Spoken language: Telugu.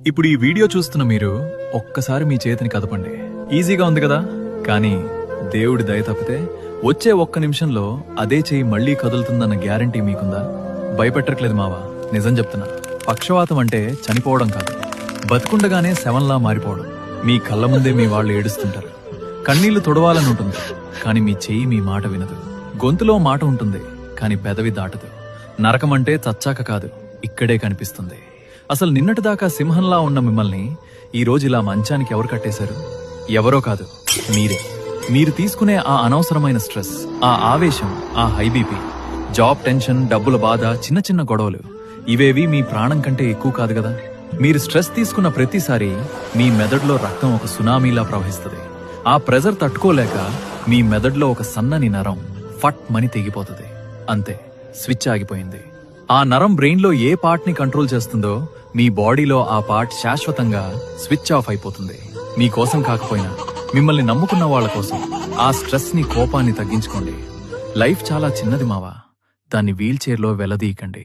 ఇప్పుడు ఈ వీడియో చూస్తున్న మీరు ఒక్కసారి మీ చేతిని కదపండి. ఈజీగా ఉంది కదా? కానీ దేవుడి దయ తప్పితే వచ్చే ఒక్క నిమిషంలో అదే చేయి మళ్లీ కదులుతుందన్న గ్యారంటీ మీకుందా? భయపెట్టట్లేదు మావా, నిజం చెప్తున్నా. పక్షవాతం అంటే చనిపోవడం కాదు, బతుకుండగానే శవంలా మారిపోవడం. మీ కళ్ళ ముందే మీ వాళ్ళు ఏడుస్తుంటారు, కన్నీళ్లు తుడవాలని ఉంటుంది, కానీ మీ చెయ్యి మీ మాట వినదు. గొంతులో మాట ఉంటుంది, కానీ పెదవి దాటదు. నరకమంటే చచ్చాక కాదు, ఇక్కడే కనిపిస్తుంది. అసలు నిన్నటిదాకా సింహంలా ఉన్న మిమ్మల్ని ఈ రోజు ఇలా మంచానికి ఎవరు కట్టేశారు? ఎవరో కాదు, మీరే. మీరు తీసుకునే ఆ అనవసరమైన స్ట్రెస్, ఆ ఆవేశం, ఆ హై బీపీ, జాబ్ టెన్షన్, డబ్బుల బాధ, చిన్న చిన్న గొడవలు, ఇవేవి మీ ప్రాణం కంటే ఎక్కువ కాదు కదా? మీరు స్ట్రెస్ తీసుకున్న ప్రతిసారి మీ మెదడులో రక్తం ఒక సునామీలా ప్రవహిస్తుంది. ఆ ప్రెజర్ తట్టుకోలేక మీ మెదడులో ఒక సన్నని నరం ఫట్ మని తెగిపోతుంది. అంతే, స్విచ్ ఆగిపోయింది. ఆ నరం బ్రెయిన్ లో ఏ పార్ట్ ని కంట్రోల్ చేస్తుందో మీ బాడీలో ఆ పార్ట్ శాశ్వతంగా స్విచ్ ఆఫ్ అయిపోతుంది. మీకోసం కాకపోయినా మిమ్మల్ని నమ్ముకున్న వాళ్ళ కోసం ఆ స్ట్రెస్ ని, కోపాన్ని తగ్గించుకోండి. లైఫ్ చాలా చిన్నది మావా, దాన్ని వీల్ చైర్ లో వెలదీయకండి.